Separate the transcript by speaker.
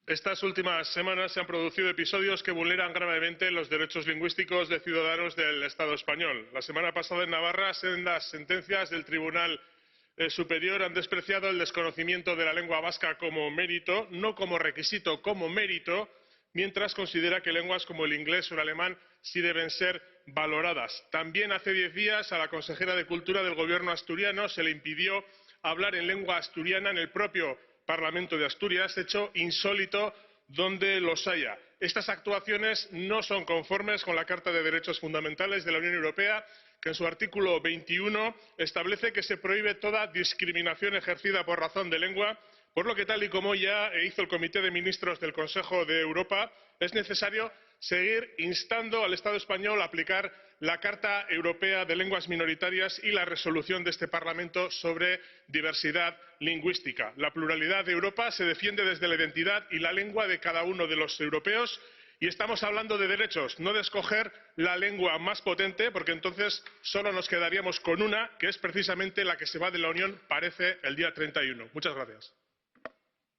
Speaker 1: Estas últimas semanas se han producido episodios que vulneran gravemente los derechos lingüísticos de ciudadanos del Estado español. La semana pasada en Navarra, sendas sentencias del Tribunal Superior han despreciado el desconocimiento de la lengua vasca como mérito, no como requisito, como mérito, mientras considera que lenguas como el inglés o el alemán sí deben ser valoradas. También hace 10 días a la consejera de Cultura del Gobierno asturiano se le impidió hablar en lengua asturiana en el propio Parlamento de Asturias, hecho insólito donde los haya. Estas actuaciones no son conformes con la Carta de Derechos Fundamentales de la Unión Europea, que en su artículo 21 establece que se prohíbe toda discriminación ejercida por razón de lengua, por lo que, tal y como ya hizo el Comité de Ministros del Consejo de Europa, es necesario seguir instando al Estado español a aplicar la Carta Europea de Lenguas Minoritarias y la resolución de este Parlamento sobre diversidad lingüística. La pluralidad de Europa se defiende desde la identidad y la lengua de cada uno de los europeos, y estamos hablando de derechos, no de escoger la lengua más potente, porque entonces solo nos quedaríamos con una, que es precisamente la que se va de la Unión, parece, el día 31. Muchas gracias.